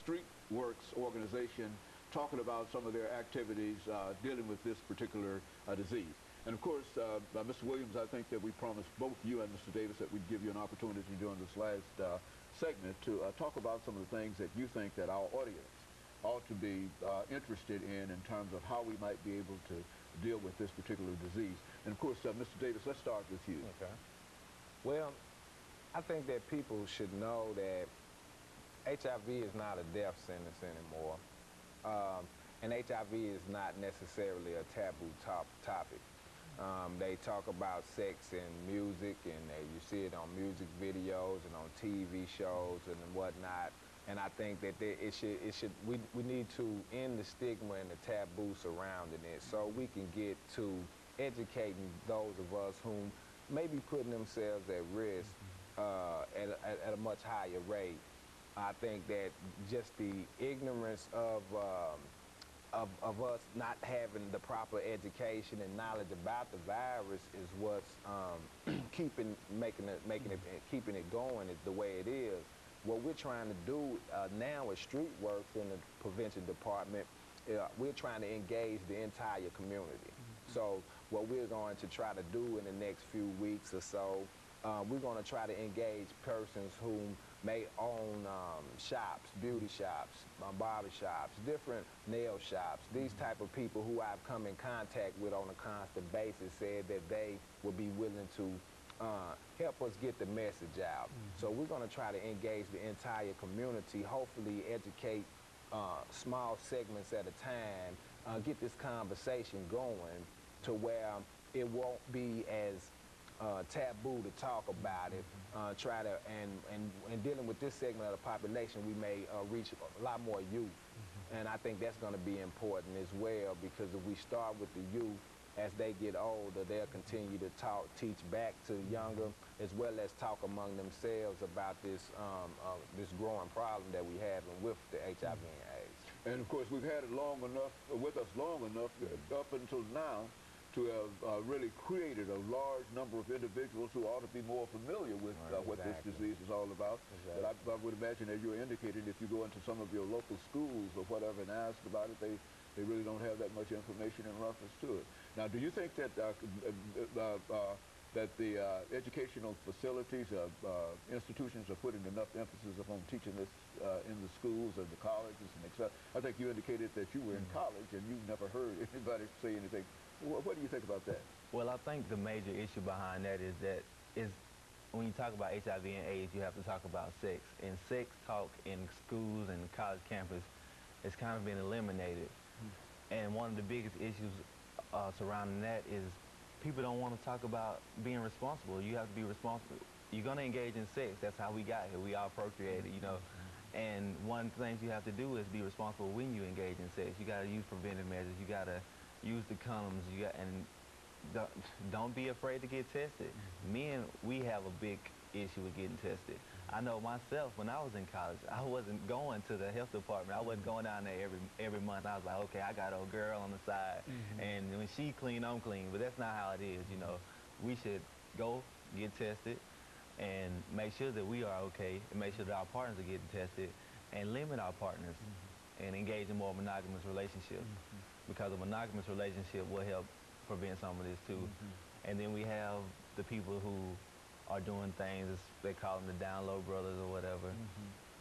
StreetWorks organization talking about some of their activities dealing with this particular disease. And of course, Mr. Williams, I think that we promised both you and Mr. Davis that we'd give you an opportunity during this last segment to talk about some of the things that you think that our audience ought to be interested in terms of how we might be able to deal with this particular disease. And of course, Mr. Davis, let's start with you. Okay. Well, I think that people should know that HIV is not a death sentence anymore. And HIV is not necessarily a taboo topic. They talk about sex in music, and you see it on music videos and on TV shows and whatnot. And I think that we need to end the stigma and the taboo surrounding it, so we can get to educating those of us who may be putting themselves at risk at a much higher rate. I think that just the ignorance of us not having the proper education and knowledge about the virus is what's keeping it going the way it is. What we're trying to do now at StreetWorks in the prevention department, we're trying to engage the entire community. So what we're going to try to do in the next few weeks or so, we're going to try to engage persons who may own shops, beauty shops, barber shops, different nail shops. These type of people who I've come in contact with on a constant basis said that they would be willing to help us get the message out. So we're going to try to engage the entire community, hopefully educate small segments at a time, get this conversation going to where it won't be as taboo to talk about it. Try to, and dealing with this segment of the population, we may reach a lot more youth. And I think that's going to be important as well, because if we start with the youth, as they get older, they'll continue to teach back to younger, as well as talk among themselves about this this growing problem that we have with the HIV and AIDS. And of course, we've had it with us long enough up until now to have really created a large number of individuals who ought to be more familiar with what this disease is all about. But I would imagine, as you indicated, if you go into some of your local schools or whatever and ask about it, they really don't have that much information in reference to it. Now, do you think that that the educational facilities, institutions are putting enough emphasis upon teaching this in the schools and the colleges and etc.? I think you indicated that you were in college and you've never heard anybody say anything. What do you think about that? Well, I think the major issue behind that is when you talk about HIV and AIDS, you have to talk about sex. And sex talk in schools and college campus has kind of been eliminated. And one of the biggest issues surrounding that is people don't want to talk about being responsible. You have to be responsible. You're going to engage in sex. That's how we got here. We all procreated, you know. And one of the things you have to do is be responsible when you engage in sex. You got to use preventive measures. You got to use the condoms. And don't be afraid to get tested. Men, we have a big issue with getting tested. I know myself, when I was in college, I wasn't going to the health department. I wasn't going down there every month. I was like, okay, I got a girl on the side, and when she clean, I'm clean. But that's not how it is, you know. We should go get tested and make sure that we are okay, and make sure that our partners are getting tested, and limit our partners and engage in more monogamous relationships, because a monogamous relationship will help prevent some of this too. And then we have the people who are doing things, they call them the down low brothers or whatever,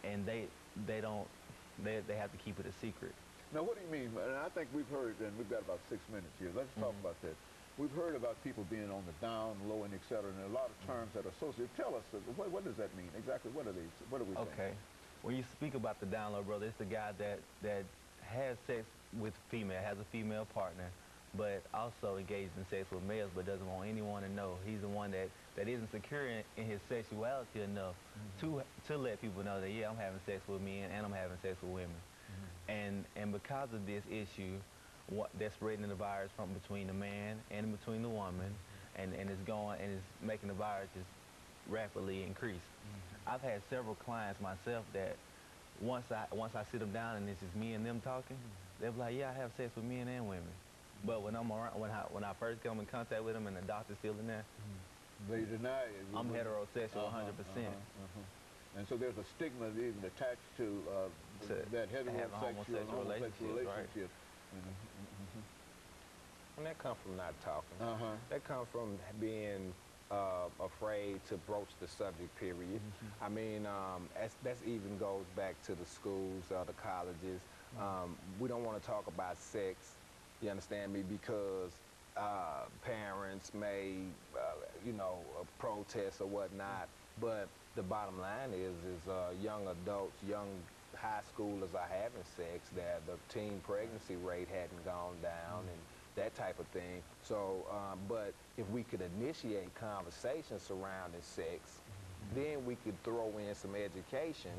and they have to keep it a secret. Now, what do you mean? And I think we've heard, and we've got about 6 minutes here. Let's talk about that. We've heard about people being on the down low and et cetera, and a lot of terms that are associated. Tell us, what does that mean exactly? What are these? What are we saying? Okay, when you speak about the down low brother, it's the guy that has sex with female, has a female partner, but also engaged in sex with males, but doesn't want anyone to know. He's the one that isn't secure in his sexuality enough to let people know that, yeah, I'm having sex with men and I'm having sex with women. And because of this issue, that's spreading the virus from between the man and between the woman, and it's making the virus just rapidly increase. I've had several clients myself that once I sit them down and it's just me and them talking, they're like, yeah, I have sex with men and women. But when I'm around, when I first come in contact with them and the doctor's still in there, they deny it. I'm heterosexual 100%. And so there's a stigma even attached to that heterosexual and homosexual relationship. And that comes from not talking. That comes from being afraid to broach the subject, period. I mean, that even goes back to the schools or the colleges. We don't want to talk about sex, you understand me, because parents may, you know, protest or whatnot. But the bottom line is young adults, young high schoolers are having sex, that the teen pregnancy rate hadn't gone down and that type of thing. So, but if we could initiate conversations surrounding sex, then we could throw in some education,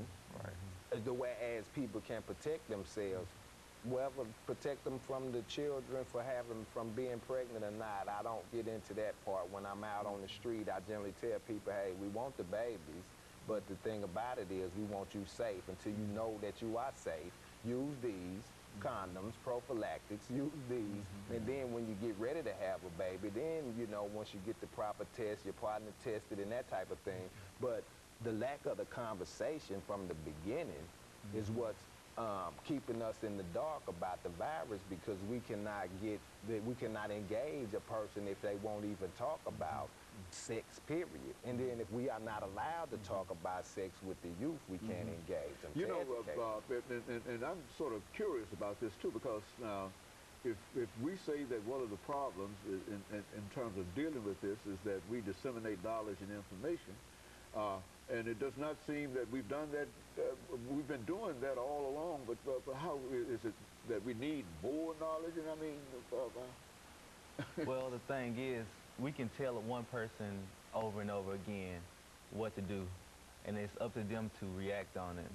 the way as people can protect themselves, whether protect them from the children from being pregnant or not. I don't get into that part. When I'm out on the street, I generally tell people, hey, we want the babies, but the thing about it is we want you safe. Until you know that you are safe, use these condoms, prophylactics, use these, and then when you get ready to have a baby, then, you know, once you get the proper test, your partner tested and that type of thing. But the lack of the conversation from the beginning is what's keeping us in the dark about the virus, because we cannot engage a person if they won't even talk about sex, period. And then if we are not allowed to talk about sex with the youth, we can't engage them. You know, and I'm sort of curious about this too, because now, if we say that one of the problems in terms of dealing with this is that we disseminate knowledge and information, and it does not seem that we've done that. We've been doing that all along, but how is it that we need more knowledge? And I mean, well, the thing is, we can tell one person over and over again what to do, and it's up to them to react on it.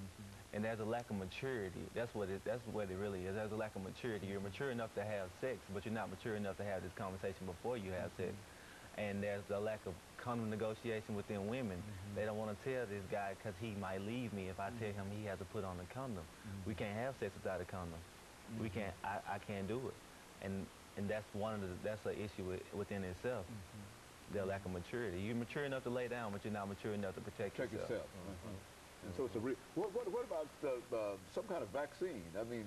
And there's a lack of maturity. That's what it really is. There's a lack of maturity. You're mature enough to have sex, but you're not mature enough to have this conversation before you have sex. And there's a lack of condom negotiation within women. They don't want to tell this guy because he might leave me if I tell him he has to put on a condom. We can't have sex without a condom. We can't. I can't do it. And that's that's an issue within itself. The lack of maturity. You're mature enough to lay down, but you're not mature enough to protect yourself. And so it's what about some kind of vaccine? I mean,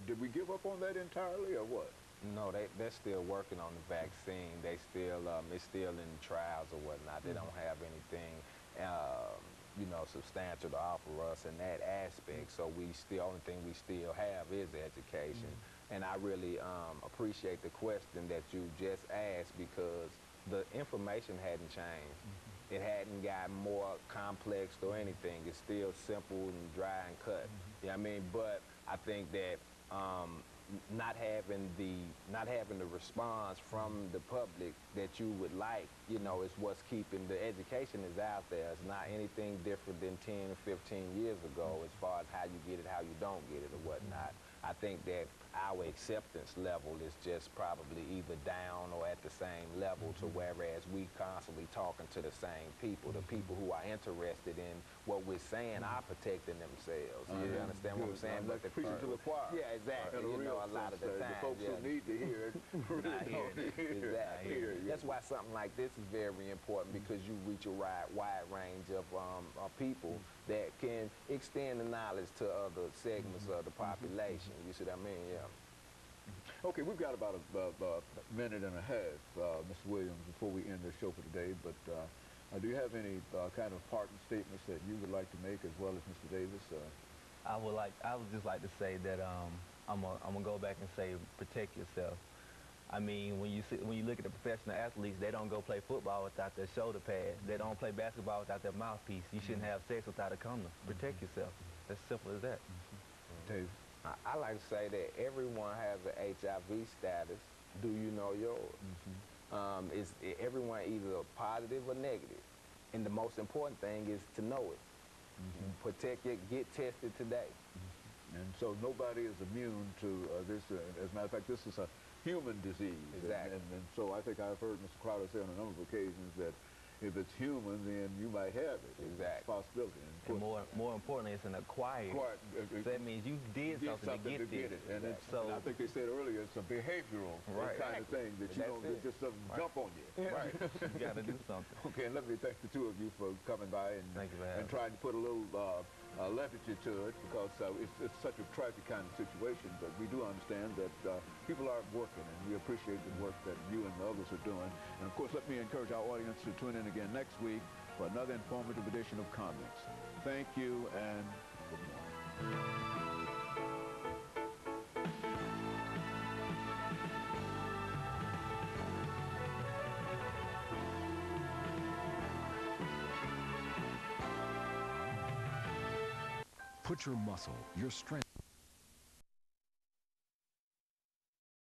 did we give up on that entirely, or what? No, they're still working on the vaccine. They still it's still in trials or whatnot. They don't have anything you know, substantial to offer us in that aspect. So the only thing we still have is education. And I really appreciate the question that you just asked, because the information hadn't changed. It hadn't gotten more complex or anything. It's still simple and dry and cut. You know what I mean? But I think that not having the response from the public that you would like, you know, is what's keeping the education is out there. It's not anything different than 10 or 15 years ago as far as how you get it, how you don't get it, or whatnot. I think that our acceptance level is just probably either down or at the same level, to whereas we constantly talking to the same people. The people who are interested in what we're saying are protecting themselves. You understand what I'm saying? Like preaching to the choir. Yeah, exactly. You know, a lot of the time. The folks who need to hear it really don't hear it. Exactly. That's why something like this is very important, because you reach a wide range of people that can extend the knowledge to other segments of the population. You see what I mean? Yeah. Okay, we've got about a minute and a half, Mr. Williams, before we end the show for today. But do you have any kind of parting statements that you would like to make, as well as Mr. Davis? I would just like to say that I'm gonna go back and say, protect yourself. I mean, when you look at the professional athletes, they don't go play football without their shoulder pad. They don't play basketball without their mouthpiece. You shouldn't have sex without a condom. Protect yourself. As simple as that. Dave? I like to say that everyone has an HIV status. Do you know yours? Is everyone either positive or negative? And the most important thing is to know it. Protect it. Get tested today. And so nobody is immune to this. As a matter of fact, this is a human disease. Exactly. And so I think I've heard Mr. Crowder say on a number of occasions that if it's human, then you might have it. It's a possibility. And more importantly, it's an acquired. So that means you did something to get it. And, and I think they said earlier, it's a behavioral kind of thing that you don't just doesn't jump on you. Right. You got to do something. Okay, and let me thank the two of you for coming by and trying to put a little levity to it, because it's such a tragic kind of situation, but we do understand that people are working, and we appreciate the work that you and the others are doing. And of course, let me encourage our audience to tune in again next week for another informative edition of Comments. Thank you, and good morning. Put your muscle, your strength